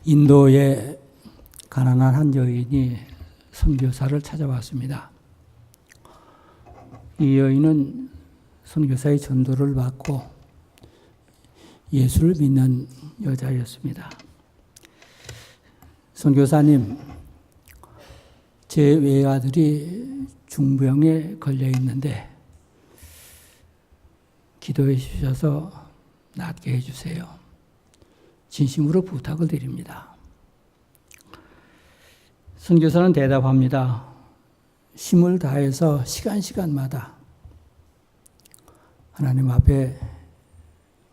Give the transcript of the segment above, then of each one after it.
인도의 가난한 한 여인이 선교사를 찾아왔습니다. 이 여인은 선교사의 전도를 받고 예수를 믿는 여자였습니다. 선교사님, 제 외아들이 중병에 걸려 있는데 기도해 주셔서 낫게 해주세요. 진심으로 부탁을 드립니다. 선교사는 대답합니다. 힘을 다해서 시간마다 하나님 앞에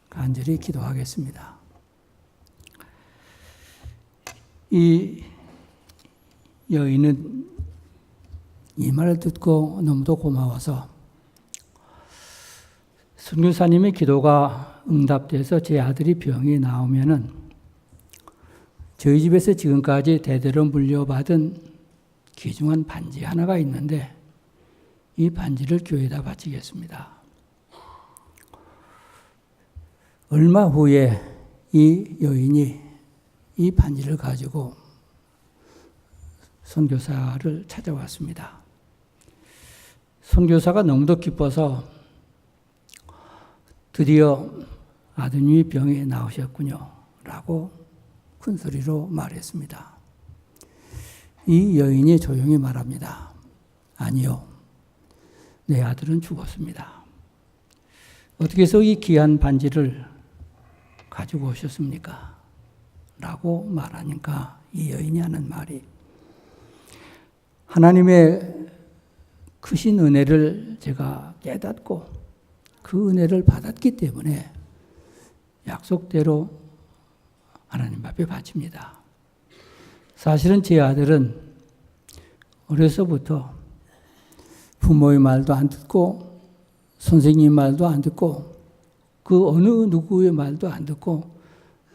간절히 기도하겠습니다. 이 여인은 이 말을 듣고 너무도 고마워서 선교사님의 기도가 응답돼서 제 아들이 병이 나오면은 저희 집에서 지금까지 대대로 물려받은 귀중한 반지 하나가 있는데 이 반지를 교회에다 바치겠습니다. 얼마 후에 이 여인이 이 반지를 가지고 선교사를 찾아왔습니다. 선교사가 너무도 기뻐서 드디어 아드님이 병에 나으셨군요 라고 큰 소리로 말했습니다. 이 여인이 조용히 말합니다. 아니요, 내 아들은 죽었습니다. 어떻게 해서 이 귀한 반지를 가지고 오셨습니까? 라고 말하니까 이 여인이 하는 말이 하나님의 크신 은혜를 제가 깨닫고 그 은혜를 받았기 때문에 약속대로 하나님 앞에 바칩니다. 사실은 제 아들은 어려서부터 부모의 말도 안 듣고 선생님 말도 안 듣고 그 어느 누구의 말도 안 듣고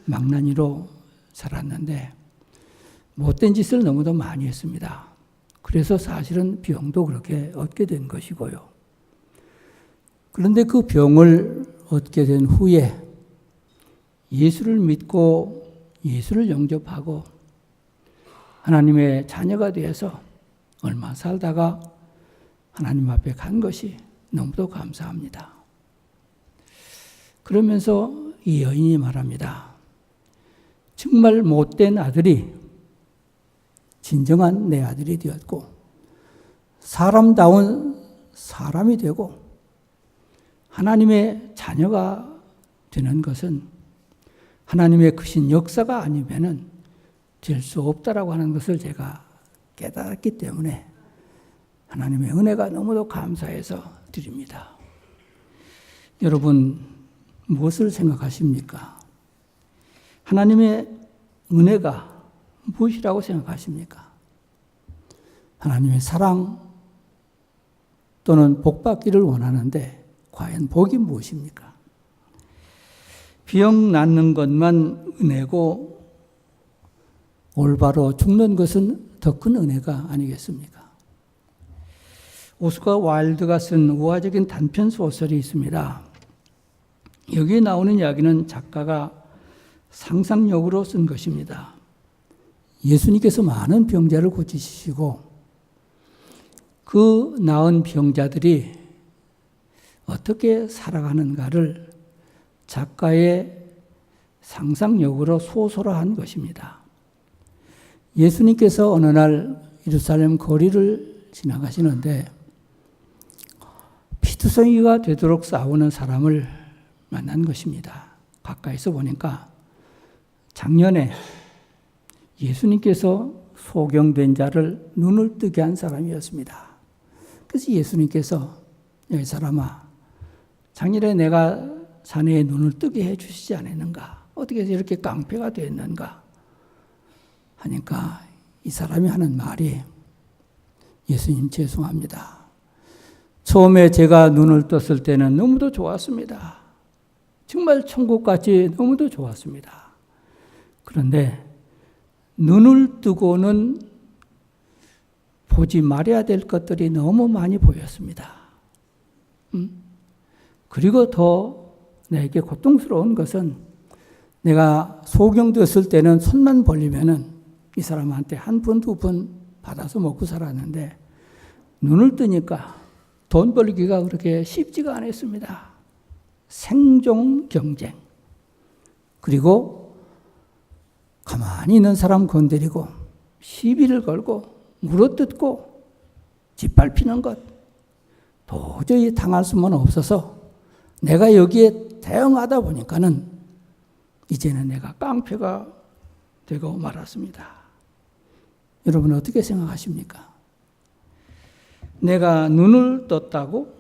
망나니로 자랐는데 못된 짓을 너무도 많이 했습니다. 그래서 사실은 병도 그렇게 얻게 된 것이고요. 그런데 그 병을 얻게 된 후에 예수를 믿고 예수를 영접하고 하나님의 자녀가 되어서 얼마 살다가 하나님 앞에 간 것이 너무도 감사합니다. 그러면서 이 여인이 말합니다. 정말 못된 아들이 진정한 내 아들이 되었고 사람다운 사람이 되고 하나님의 자녀가 되는 것은 하나님의 크신 역사가 아니면은 될 수 없다라고 하는 것을 제가 깨달았기 때문에 하나님의 은혜가 너무도 감사해서 드립니다. 여러분 무엇을 생각하십니까? 하나님의 은혜가 무엇이라고 생각하십니까? 하나님의 사랑 또는 복 받기를 원하는데 과연 복이 무엇입니까? 병 낫는 것만 은혜고 올바로 죽는 것은 더 큰 은혜가 아니겠습니까? 오스카 와일드가 쓴 우화적인 단편 소설이 있습니다. 여기에 나오는 이야기는 작가가 상상력으로 쓴 것입니다. 예수님께서 많은 병자를 고치시고 그 나은 병자들이 어떻게 살아가는가를 작가의 상상력으로 소설화한 것입니다. 예수님께서 어느 날 예루살렘 거리를 지나가시는데 피투성이가 되도록 싸우는 사람을 만난 것입니다. 가까이서 보니까 작년에 예수님께서 소경된 자를 눈을 뜨게 한 사람이었습니다. 그래서 예수님께서 이 사람아, 작년에 내가 자네의 눈을 뜨게 해주시지 않았는가? 어떻게 해서 이렇게 깡패가 됐는가? 하니까 이 사람이 하는 말이 예수님 죄송합니다. 처음에 제가 눈을 떴을 때는 너무도 좋았습니다. 정말 천국같이 너무도 좋았습니다. 그런데 눈을 뜨고는 보지 말아야 될 것들이 너무 많이 보였습니다. 그리고 더 내게 고통스러운 것은 내가 소경되었을 때는 손만 벌리면은 이 사람한테 한 푼, 두 푼 받아서 먹고 살았는데 눈을 뜨니까 돈 벌기가 그렇게 쉽지가 않았습니다. 생존 경쟁. 그리고 가만히 있는 사람 건드리고 시비를 걸고 물어뜯고 짓밟히는 것. 도저히 당할 수는 없어서 내가 여기에 대응하다 보니까는 이제는 내가 깡패가 되고 말았습니다. 여러분 어떻게 생각하십니까? 내가 눈을 떴다고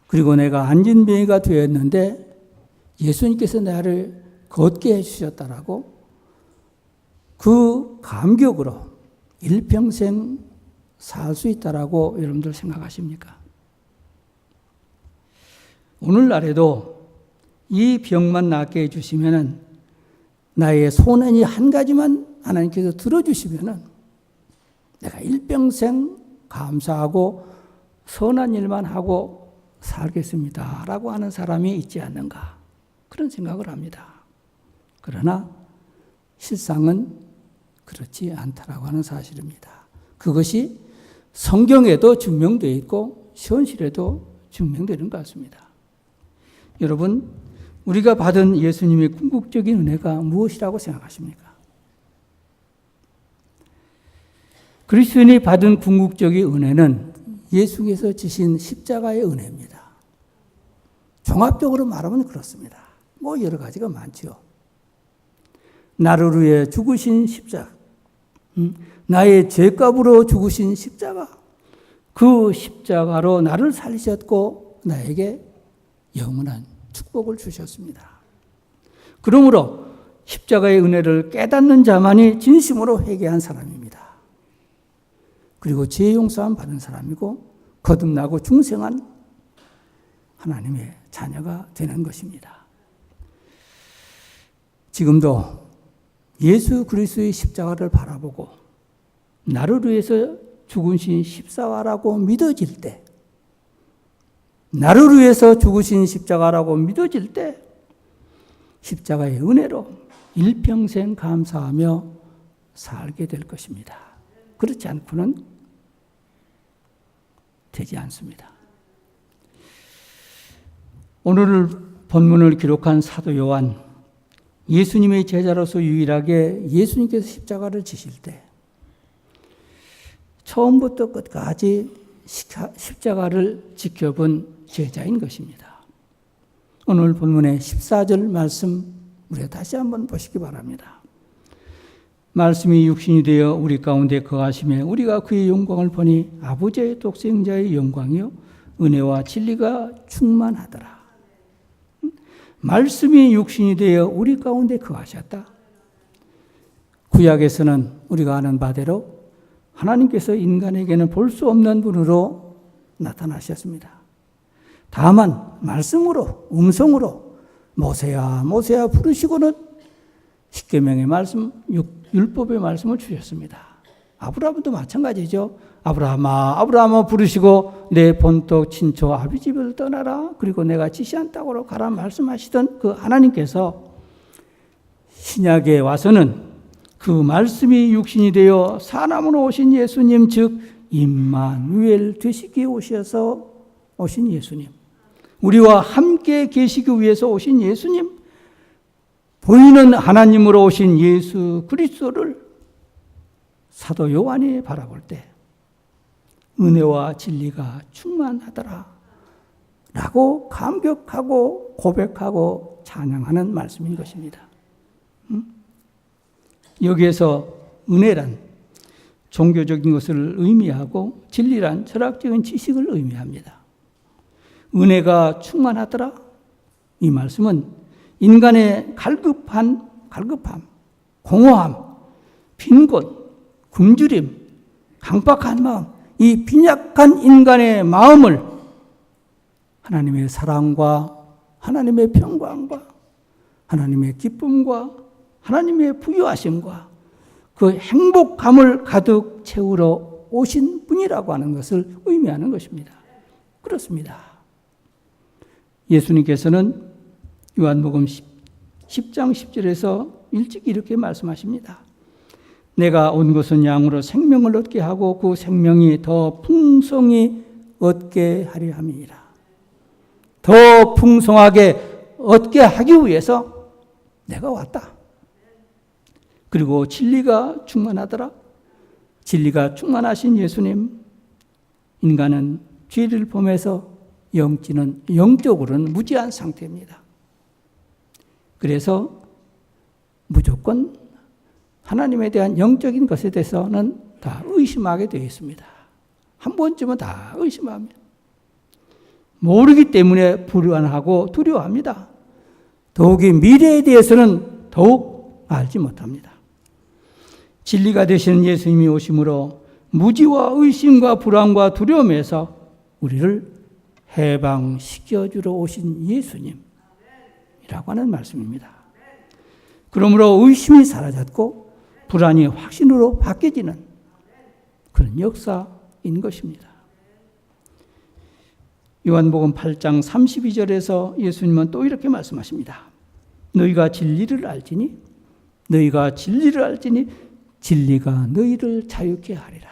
그리고 내가 안진뱅이가 되었는데 예수님께서 나를 걷게 해주셨다라고 그 감격으로 일평생 살 수 있다라고 여러분들 생각하십니까? 오늘날에도 이 병만 낫게 해주시면은 나의 소원이 한 가지만 하나님께서 들어주시면은 내가 일평생 감사하고 선한 일만 하고 살겠습니다. 라고 하는 사람이 있지 않는가. 그런 생각을 합니다. 그러나 실상은 그렇지 않다라고 하는 사실입니다. 그것이 성경에도 증명되어 있고 현실에도 증명되는 것 같습니다. 여러분, 우리가 받은 예수님의 궁극적인 은혜가 무엇이라고 생각하십니까? 그리스도인이 받은 궁극적인 은혜는 예수께서 지신 십자가의 은혜입니다. 종합적으로 말하면 그렇습니다. 뭐 여러 가지가 많죠. 나를 위해 죽으신 십자가, 나의 죄값으로 죽으신 십자가, 그 십자가로 나를 살리셨고 나에게 영원한 축복을 주셨습니다. 그러므로 십자가의 은혜를 깨닫는 자만이 진심으로 회개한 사람입니다. 그리고 죄 용서함 받은 사람이고 거듭나고 중생한 하나님의 자녀가 되는 것입니다. 지금도 예수 그리스도의 십자가를 바라보고 나를 위해서 죽으신 십자가라고 믿어질 때, 나를 위해서 죽으신 십자가라고 믿어질 때 십자가의 은혜로 일평생 감사하며 살게 될 것입니다. 그렇지 않고는 되지 않습니다. 오늘 본문을 기록한 사도 요한, 예수님의 제자로서 유일하게 예수님께서 십자가를 지실 때 처음부터 끝까지 십자가를 지켜본 제자인 것입니다. 오늘 본문의 14절 말씀 우리가 다시 한번 보시기 바랍니다. 말씀이 육신이 되어 우리 가운데 거하심에 우리가 그의 영광을 보니 아버지의 독생자의 영광이요 은혜와 진리가 충만하더라. 말씀이 육신이 되어 우리 가운데 거하셨다. 구약에서는 우리가 아는 바대로 하나님께서 인간에게는 볼 수 없는 분으로 나타나셨습니다. 다만 말씀으로, 음성으로 모세야 모세야 부르시고는 십계명의 말씀, 율법의 말씀을 주셨습니다. 아브라함도 마찬가지죠. 아브라함아 아브라함아 부르시고 내 본토 친초 아비 집을 떠나라. 그리고 내가 지시한 땅으로 가라 말씀하시던 그 하나님께서 신약에 와서는 그 말씀이 육신이 되어 사람으로 오신 예수님, 즉 임마누엘 되시기에 오셔서 오신 예수님, 우리와 함께 계시기 위해서 오신 예수님, 보이는 하나님으로 오신 예수 그리스도를 사도 요한이 바라볼 때 은혜와 진리가 충만하더라 라고 감격하고 고백하고 찬양하는 말씀인 것입니다. 여기에서 은혜란 종교적인 것을 의미하고 진리란 철학적인 지식을 의미합니다. 은혜가 충만하더라. 이 말씀은 인간의 갈급함, 공허함, 빈곤, 굶주림, 강박한 마음, 이 빈약한 인간의 마음을 하나님의 사랑과 하나님의 평강과 하나님의 기쁨과 하나님의 부유하심과 그 행복감을 가득 채우러 오신 분이라고 하는 것을 의미하는 것입니다. 그렇습니다. 예수님께서는 요한복음 10장 10절에서 일찍 이렇게 말씀하십니다. 내가 온 것은 양으로 생명을 얻게 하고 그 생명이 더 풍성히 얻게 하려 함이니라. 더 풍성하게 얻게 하기 위해서 내가 왔다. 그리고 진리가 충만하더라. 진리가 충만하신 예수님, 인간은 죄를 범해서 영적으로는 무지한 상태입니다. 그래서 무조건 하나님에 대한 영적인 것에 대해서는 다 의심하게 되어 있습니다. 한 번쯤은 다 의심합니다. 모르기 때문에 불안하고 두려워합니다. 더욱이 미래에 대해서는 더욱 알지 못합니다. 진리가 되시는 예수님이 오심으로 무지와 의심과 불안과 두려움에서 우리를 해방시켜주러 오신 예수님이라고 하는 말씀입니다. 그러므로 의심이 사라졌고 불안이 확신으로 바뀌어지는 그런 역사인 것입니다. 요한복음 8장 32절에서 예수님은 또 이렇게 말씀하십니다. 너희가 진리를 알지니 진리가 너희를 자유케 하리라.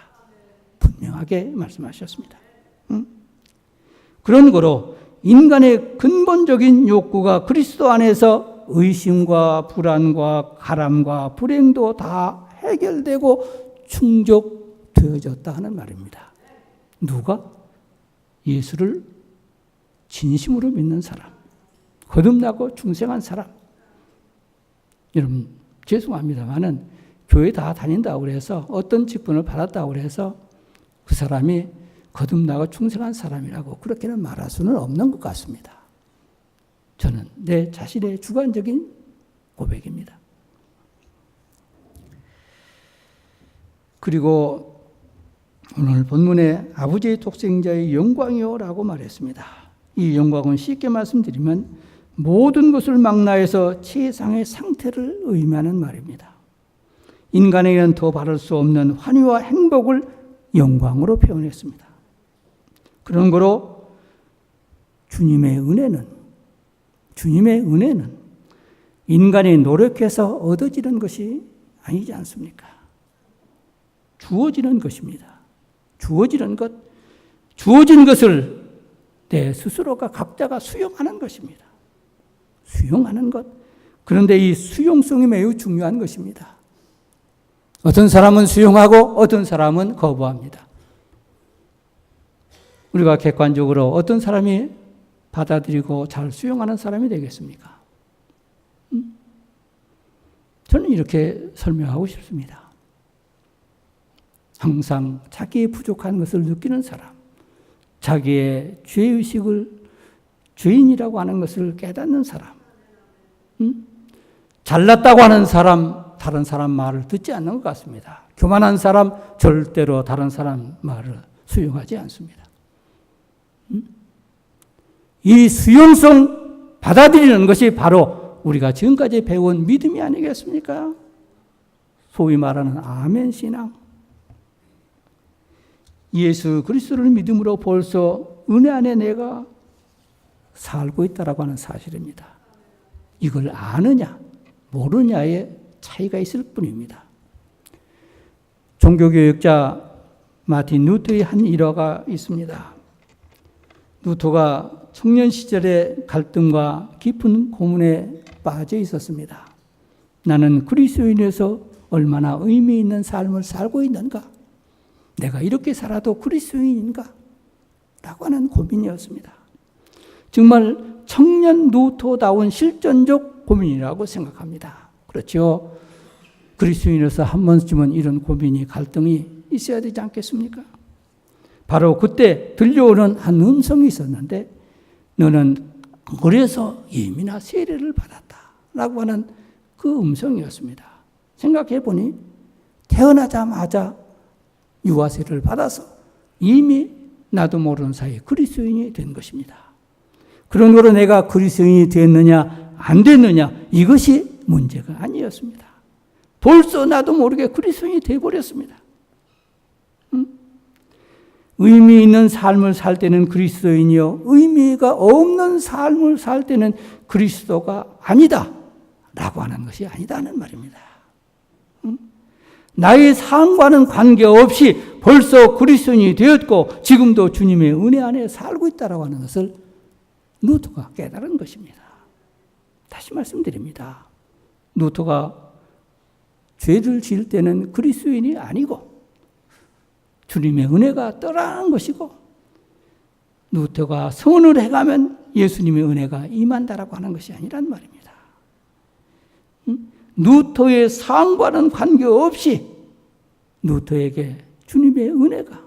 분명하게 말씀하셨습니다. 그런 거로 인간의 근본적인 욕구가 그리스도 안에서 의심과 불안과 가람과 불행도 다 해결되고 충족되어졌다 하는 말입니다. 누가? 예수를 진심으로 믿는 사람, 거듭나고 중생한 사람. 여러분 죄송합니다만은 교회 다 다닌다고 그래서 어떤 직분을 받았다고 그래서 그 사람이 거듭나고 충성한 사람이라고 그렇게는 말할 수는 없는 것 같습니다. 저는 내 자신의 주관적인 고백입니다. 그리고 오늘 본문에 아버지의 독생자의 영광이요라고 말했습니다. 이 영광은 쉽게 말씀드리면 모든 것을 망라해서 최상의 상태를 의미하는 말입니다. 인간에게는 더 바랄 수 없는 환희와 행복을 영광으로 표현했습니다. 그런 거로 주님의 은혜는 인간이 노력해서 얻어지는 것이 아니지 않습니까? 주어지는 것입니다. 주어진 것을 내 스스로가 각자가 수용하는 것입니다. 수용하는 것. 그런데 이 수용성이 매우 중요한 것입니다. 어떤 사람은 수용하고 어떤 사람은 거부합니다. 우리가 객관적으로 어떤 사람이 받아들이고 잘 수용하는 사람이 되겠습니까? 저는 이렇게 설명하고 싶습니다. 항상 자기의 부족한 것을 느끼는 사람, 자기의 죄의식을 죄인이라고 하는 것을 깨닫는 사람, 잘났다고 하는 사람, 다른 사람 말을 듣지 않는 것 같습니다. 교만한 사람 절대로 다른 사람 말을 수용하지 않습니다. 이 수용성 받아들이는 것이 바로 우리가 지금까지 배운 믿음이 아니겠습니까? 소위 말하는 아멘 신앙. 예수 그리스도를 믿음으로 벌써 은혜 안에 내가 살고 있다라고 하는 사실입니다. 이걸 아느냐 모르냐의 차이가 있을 뿐입니다. 종교교육자 마틴 루터의 한 일화가 있습니다. 루터가 청년 시절에 갈등과 깊은 고민에 빠져 있었습니다. 나는 그리스도인에서 얼마나 의미 있는 삶을 살고 있는가? 내가 이렇게 살아도 그리스도인인가? 라고 하는 고민이었습니다. 정말 청년 루터다운 실전적 고민이라고 생각합니다. 그렇죠? 그리스도인으로서 한 번쯤은 이런 고민이 갈등이 있어야 되지 않겠습니까? 바로 그때 들려오는 한 음성이 있었는데 너는 그래서 예민한 세례를 받았다라고 하는 그 음성이었습니다. 생각해 보니 태어나자마자 유아 세례를 받아서 이미 나도 모르는 사이에 그리스도인이 된 것입니다. 그런 거로 내가 그리스도인이 됐느냐 안 됐느냐 이것이 문제가 아니었습니다. 벌써 나도 모르게 그리스도인이 되어버렸습니다. 의미 있는 삶을 살 때는 그리스도인이요 의미가 없는 삶을 살 때는 그리스도가 아니다 라고 하는 것이 아니다는 말입니다. 나의 상황과는 관계없이 벌써 그리스도인이 되었고 지금도 주님의 은혜 안에 살고 있다고 하는 것을 루터가 깨달은 것입니다. 다시 말씀드립니다. 루터가 죄를 지을 때는 그리스도인이 아니고 주님의 은혜가 떠나는 것이고 루터가 선을 해가면 예수님의 은혜가 임한다라고 하는 것이 아니란 말입니다. 루터의 상황과는 관계없이 루터에게 주님의 은혜가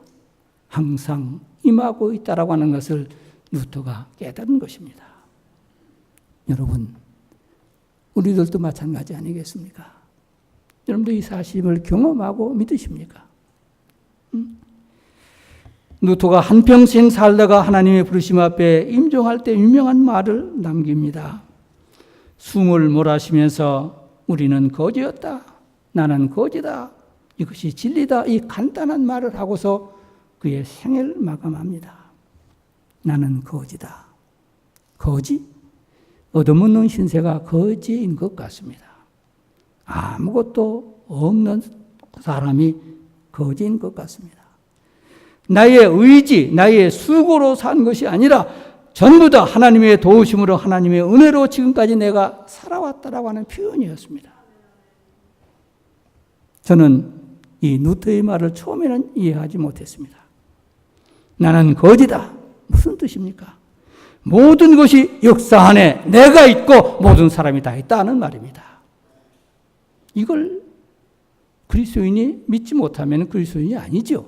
항상 임하고 있다라고 하는 것을 루터가 깨달은 것입니다. 여러분, 우리들도 마찬가지 아니겠습니까? 여러분도 이 사실을 경험하고 믿으십니까? 루터가 한평생 살다가 하나님의 부르심 앞에 임종할 때 유명한 말을 남깁니다. 숨을 몰아쉬면서 우리는 거지였다. 나는 거지다. 이것이 진리다. 이 간단한 말을 하고서 그의 생애를 마감합니다. 나는 거지다. 거지? 얻어먹는 신세가 거지인 것 같습니다. 아무것도 없는 사람이 거지인 것 같습니다. 나의 의지, 나의 수고로 산 것이 아니라 전부 다 하나님의 도우심으로 하나님의 은혜로 지금까지 내가 살아왔다라고 하는 표현이었습니다. 저는 이 루터의 말을 처음에는 이해하지 못했습니다. 나는 거지다. 무슨 뜻입니까? 모든 것이 역사 안에 내가 있고 모든 사람이 다 있다는 말입니다. 이걸 그리스도인이 믿지 못하면 그리스도인이 아니죠.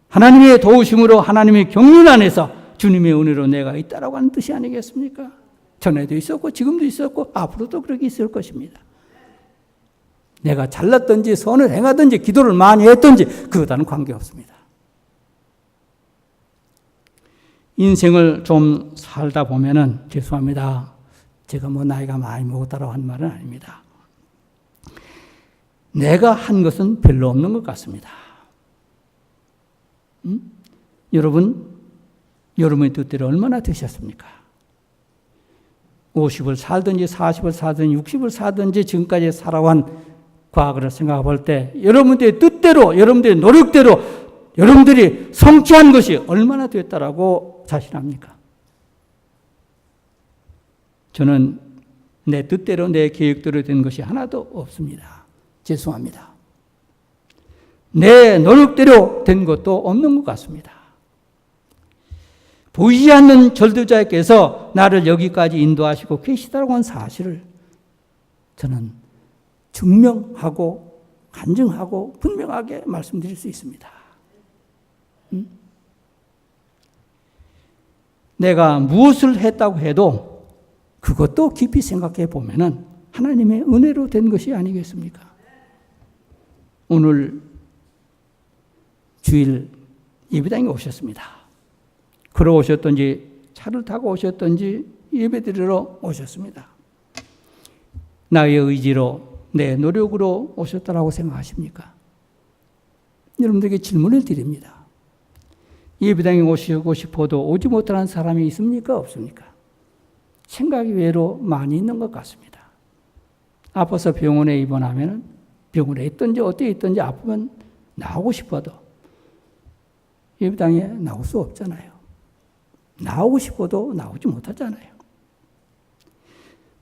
하나님의 도우심으로 하나님의 경륜 안에서 주님의 은혜로 내가 있다라고 하는 뜻이 아니겠습니까? 전에도 있었고 지금도 있었고 앞으로도 그렇게 있을 것입니다. 내가 잘났든지 선을 행하든지 기도를 많이 했든지 그것과는 관계없습니다. 인생을 좀 살다 보면은 죄송합니다. 제가 나이가 많이 먹었다라고 한 말은 아닙니다. 내가 한 것은 별로 없는 것 같습니다. 여러분의 뜻대로 얼마나 되셨습니까? 50을 살든지 40을 살든지 60을 살든지 지금까지 살아온 과거를 생각해 볼 때 여러분들의 뜻대로 여러분들의 노력대로 여러분들이 성취한 것이 얼마나 됐다라고 자신합니까? 저는 내 뜻대로 내 계획대로 된 것이 하나도 없습니다. 죄송합니다. 내 노력대로 된 것도 없는 것 같습니다. 보이지 않는 절대자께서 나를 여기까지 인도하시고 계시다고 한 사실을 저는 증명하고 간증하고 분명하게 말씀드릴 수 있습니다. 내가 무엇을 했다고 해도 그것도 깊이 생각해 보면은 하나님의 은혜로 된 것이 아니겠습니까? 오늘 주일 예배당에 오셨습니다. 걸어 오셨든지 차를 타고 오셨든지 예배드리러 오셨습니다. 나의 의지로 내 노력으로 오셨다라고 생각하십니까? 여러분들에게 질문을 드립니다. 예배당에 오시고 싶어도 오지 못하는 사람이 있습니까? 없습니까? 생각이 외로 많이 있는 것 같습니다. 아파서 병원에 입원하면 병원에 있든지 어디에 있든지 아프면 나오고 싶어도 예배당에 나올 수 없잖아요. 나오고 싶어도 나오지 못하잖아요.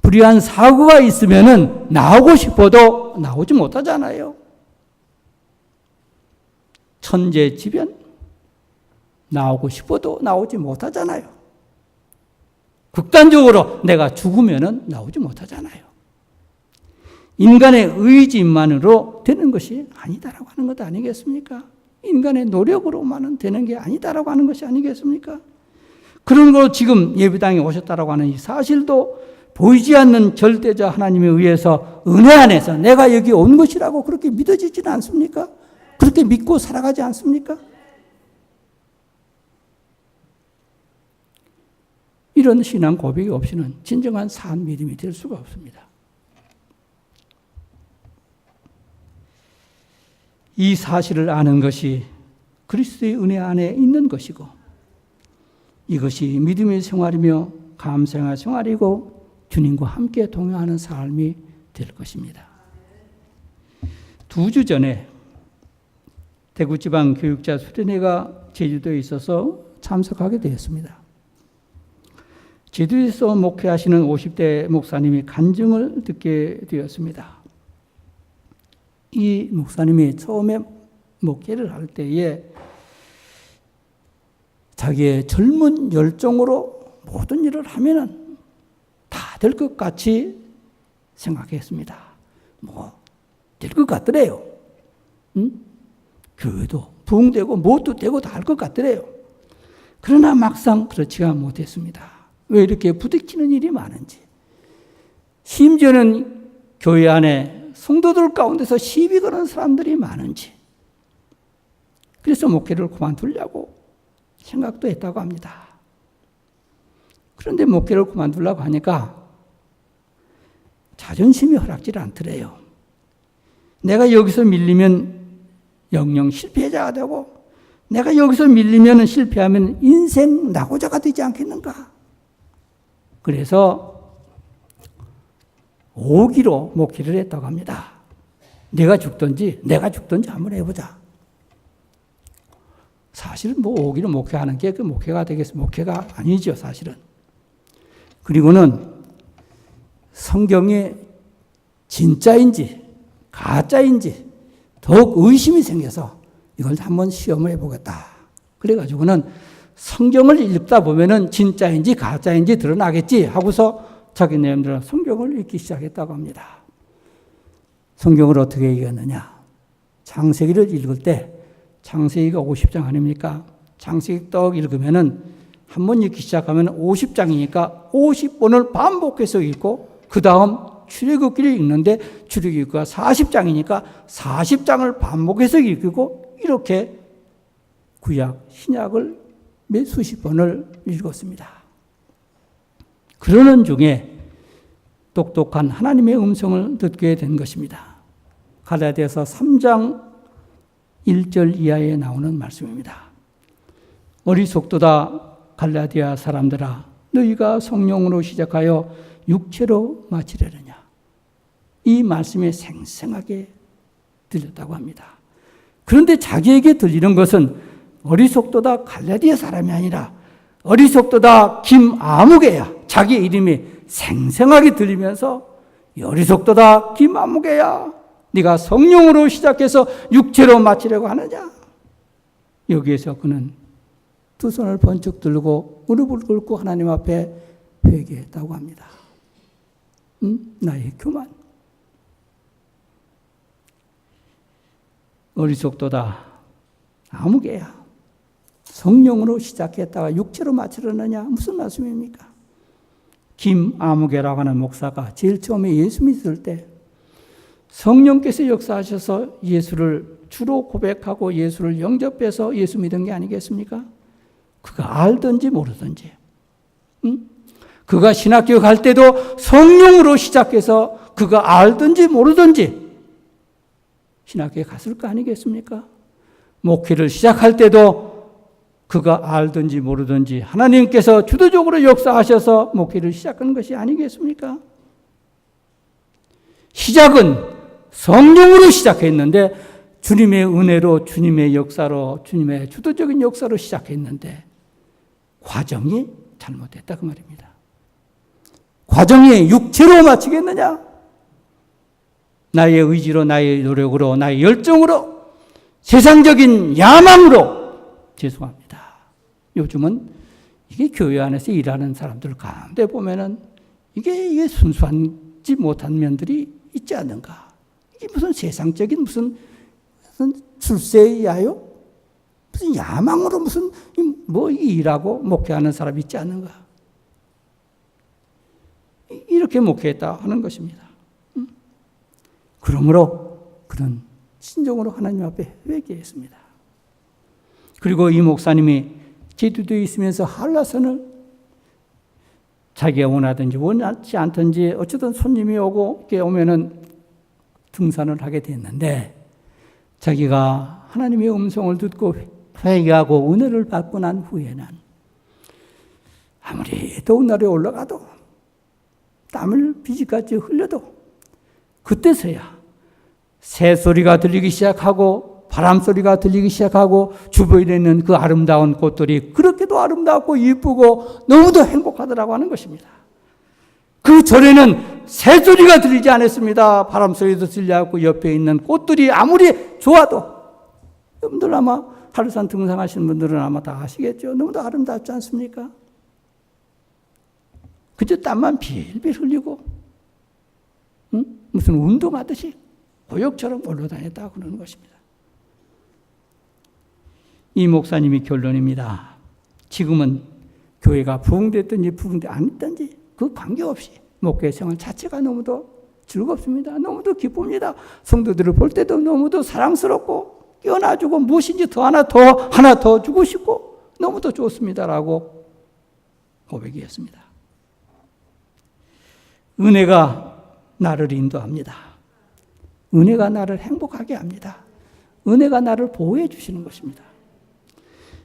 불의한 사고가 있으면 나오고 싶어도 나오지 못하잖아요. 천재지변 나오고 싶어도 나오지 못하잖아요. 극단적으로 내가 죽으면 나오지 못하잖아요. 인간의 의지만으로 되는 것이 아니다라고 하는 것 아니겠습니까? 인간의 노력으로만은 되는 게 아니다라고 하는 것이 아니겠습니까? 그런 거 지금 예배당에 오셨다라고 하는 이 사실도 보이지 않는 절대자 하나님에 의해서 은혜 안에서 내가 여기 온 것이라고 그렇게 믿어지지는 않습니까? 그렇게 믿고 살아가지 않습니까? 이런 신앙 고백이 없이는 진정한 산 믿음이 될 수가 없습니다. 이 사실을 아는 것이 그리스도의 은혜 안에 있는 것이고 이것이 믿음의 생활이며 감사의 생활이고 주님과 함께 동행하는 삶이 될 것입니다. 2주 전에 대구지방교육자 수련회가 제주도에 있어서 참석하게 되었습니다. 제주도에서 목회하시는 50대 목사님이 간증을 듣게 되었습니다. 이 목사님이 처음에 목회를 할 때에 자기의 젊은 열정으로 모든 일을 하면은 다 될 것 같이 생각했습니다. 될 것 같더래요. 교회도 부흥되고 무엇도 되고 다 할 것 같더래요. 그러나 막상 그렇지가 못했습니다. 왜 이렇게 부딪히는 일이 많은지. 심지어는 교회 안에 성도들 가운데서 시비 거는 사람들이 많은지. 그래서 목회를 그만두려고 생각도 했다고 합니다. 그런데 목회를 그만두려고 하니까 자존심이 허락질 않더래요. 내가 여기서 밀리면 영영 실패자가 되고 내가 여기서 밀리면 실패하면 인생 낙오자가 되지 않겠는가. 그래서 오기로 목회를 했다고 합니다. 내가 죽든지 한번 해보자. 사실은 오기로 목회하는 게 그 목회가 되겠습니까? 목회가 아니죠, 사실은. 그리고는 성경이 진짜인지 가짜인지 더욱 의심이 생겨서 이걸 한번 시험을 해보겠다. 그래가지고는 성경을 읽다 보면은 진짜인지 가짜인지 드러나겠지 하고서 자기네들은 성경을 읽기 시작했다고 합니다. 성경을 어떻게 읽었느냐? 창세기를 읽을 때 창세기가 50장 아닙니까? 창세기 떡 읽으면은 한 번 읽기 시작하면 50장이니까 50번을 반복해서 읽고 그 다음 출애굽기를 읽는데 출애굽기가 40장이니까 40장을 반복해서 읽고 이렇게 구약, 신약을 몇 수십 번을 읽었습니다. 그러는 중에 똑똑한 하나님의 음성을 듣게 된 것입니다. 갈라디아서 3장 1절 이하에 나오는 말씀입니다. 어리석도다 갈라디아 사람들아 너희가 성령으로 시작하여 육체로 마치려느냐. 이 말씀이 생생하게 들렸다고 합니다. 그런데 자기에게 들리는 것은 어리석도다 갈라디아 사람이 아니라 어리석도다 김아무개야. 자기 이름이 생생하게 들리면서 어리석도다 김아무개야. 네가 성령으로 시작해서 육체로 마치려고 하느냐. 여기에서 그는 두 손을 번쩍 들고 무릎을 꿇고 하나님 앞에 회개했다고 합니다. 나의 교만. 어리석도다 아무개야. 성령으로 시작했다가 육체로 마치려느냐. 무슨 말씀입니까? 김아무개라고 하는 목사가 제일 처음에 예수 믿을 때 성령께서 역사하셔서 예수를 주로 고백하고 예수를 영접해서 예수 믿은 게 아니겠습니까? 그가 알든지 모르든지. 그가 신학교에 갈 때도 성령으로 시작해서 그가 알든지 모르든지 신학교에 갔을 거 아니겠습니까? 목회를 시작할 때도 그가 알든지 모르든지 하나님께서 주도적으로 역사하셔서 목회를 시작하는 것이 아니겠습니까? 시작은 성령으로 시작했는데 주님의 은혜로 주님의 역사로 주님의 주도적인 역사로 시작했는데 과정이 잘못됐다 그 말입니다. 과정이 육체로 마치겠느냐? 나의 의지로 나의 노력으로 나의 열정으로 세상적인 야망으로 죄송합니다. 요즘은 이게 교회 안에서 일하는 사람들 가운데 보면은 이게 순수하지 못한 면들이 있지 않는가? 이게 무슨 세상적인 무슨 출세야요? 무슨 야망으로 무슨 일하고 목회하는 사람이 있지 않는가? 이렇게 목회했다 하는 것입니다. 그러므로 그는 신정으로 하나님 앞에 회개했습니다. 그리고 이 목사님이 제주도에 있으면서 한라산을 자기가 원하든지 원하지 않든지 어쨌든 손님이 오고 오면은 등산을 하게 됐는데 자기가 하나님의 음성을 듣고 회개하고 은혜를 받고 난 후에는 아무리 더운 날에 올라가도 땀을 비지까지 흘려도 그때서야 새소리가 들리기 시작하고 바람소리가 들리기 시작하고 주변에 있는 그 아름다운 꽃들이 그렇게도 아름답고 이쁘고 너무도 행복하더라고 하는 것입니다. 그 전에는 새소리가 들리지 않았습니다. 바람소리도 들리지 않고 옆에 있는 꽃들이 아무리 좋아도, 여러분들 아마 하루산 등산하시는 분들은 아마 다 아시겠죠. 너무도 아름답지 않습니까? 그저 땀만 빌빌 흘리고 무슨 운동하듯이 고역처럼 올라다녔다고 그러는 것입니다. 이 목사님이 결론입니다. 지금은 교회가 부흥됐든지 부흥되지 않았든지 그 관계없이 목회 생활 자체가 너무도 즐겁습니다. 너무도 기쁩니다. 성도들을 볼 때도 너무도 사랑스럽고 깨어나주고 무엇인지 하나 더 주고 싶고 너무도 좋습니다라고 고백했습니다. 은혜가 나를 인도합니다. 은혜가 나를 행복하게 합니다. 은혜가 나를 보호해 주시는 것입니다.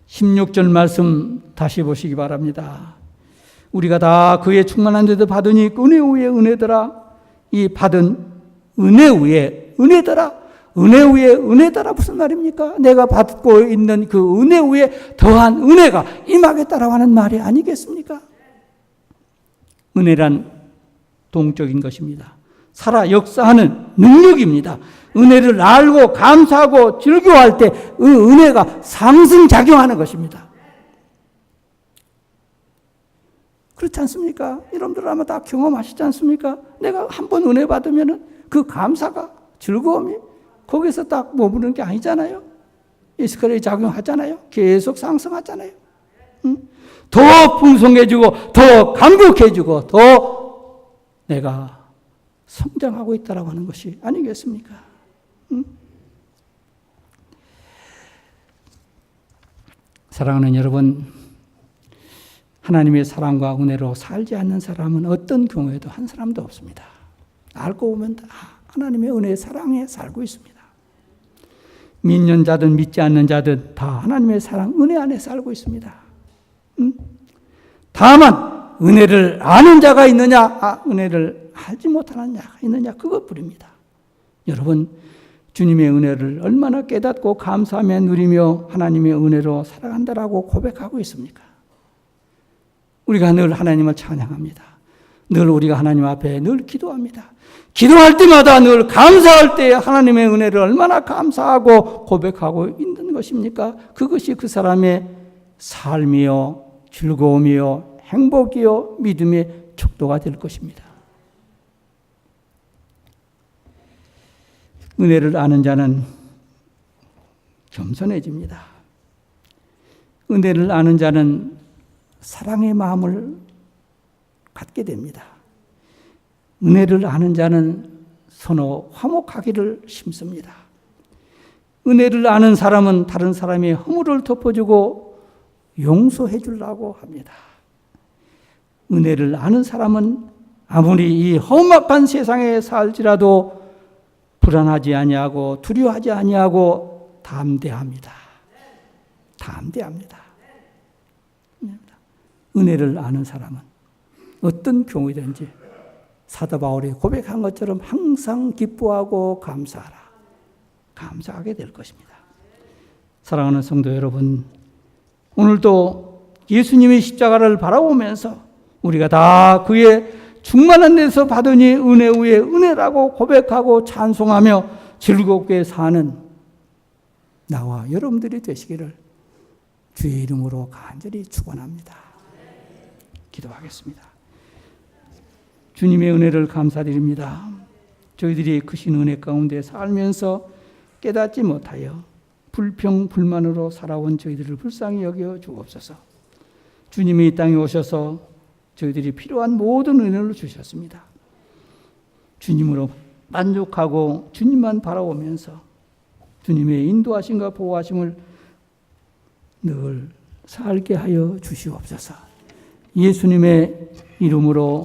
16절 말씀 다시 보시기 바랍니다. 우리가 다 그의 충만한 데도 받으니 은혜 위에 은혜더라. 이 받은 은혜 위에 은혜더라. 은혜 위에 은혜더라 무슨 말입니까? 내가 받고 있는 그 은혜 위에 더한 은혜가 임하겠다라고 하는 말이 아니겠습니까? 은혜란 동적인 것입니다. 살아 역사하는 능력입니다. 은혜를 알고 감사하고 즐거워할 때 그 은혜가 상승작용하는 것입니다. 그렇지 않습니까? 여러분들 아마 다 경험하시지 않습니까? 내가 한 번 은혜 받으면 그 감사가, 즐거움이 거기서 딱 머무르는 게 아니잖아요. 에스컬레이터 작용하잖아요. 계속 상승하잖아요. 더 풍성해지고 더 감격해지고 더 내가 성장하고 있다라고 하는 것이 아니겠습니까? 사랑하는 여러분, 하나님의 사랑과 은혜로 살지 않는 사람은 어떤 경우에도 한 사람도 없습니다. 알고 보면 다 하나님의 은혜의 사랑에 살고 있습니다. 믿는 자든 믿지 않는 자든 다 하나님의 사랑, 은혜 안에 살고 있습니다. 다만 은혜를 아는 자가 있느냐, 은혜를 알지 못하는 자가 있느냐, 그것뿐입니다. 여러분, 주님의 은혜를 얼마나 깨닫고 감사하며 누리며 하나님의 은혜로 살아간다라고 고백하고 있습니까? 우리가 늘 하나님을 찬양합니다. 늘 우리가 하나님 앞에 늘 기도합니다. 기도할 때마다 늘 감사할 때 하나님의 은혜를 얼마나 감사하고 고백하고 있는 것입니까? 그것이 그 사람의 삶이요, 즐거움이요, 행복이요, 믿음의 척도가 될 것입니다. 은혜를 아는 자는 겸손해집니다. 은혜를 아는 자는 사랑의 마음을 갖게 됩니다. 은혜를 아는 자는 서로 화목하기를 심습니다. 은혜를 아는 사람은 다른 사람의 허물을 덮어주고 용서해 주려고 합니다. 은혜를 아는 사람은 아무리 이 험악한 세상에 살지라도 불안하지 아니하고 두려워하지 아니하고 담대합니다. 담대합니다. 은혜를 아는 사람은 어떤 경우든지 사도 바울이 고백한 것처럼 항상 기뻐하고 감사하라. 감사하게 될 것입니다. 사랑하는 성도 여러분, 오늘도 예수님의 십자가를 바라보면서 우리가 다 그의 충만한 데서 받으니 은혜 위에 은혜라고 고백하고 찬송하며 즐겁게 사는 나와 여러분들이 되시기를 주의 이름으로 간절히 축원합니다. 기도하겠습니다. 주님의 은혜를 감사드립니다. 저희들이 크신 은혜 가운데 살면서 깨닫지 못하여 불평, 불만으로 살아온 저희들을 불쌍히 여겨 주옵소서. 주님이 이 땅에 오셔서 저희들이 필요한 모든 은혜를 주셨습니다. 주님으로 만족하고 주님만 바라보면서 주님의 인도하심과 보호하심을 늘 살게 하여 주시옵소서. 예수님의 이름으로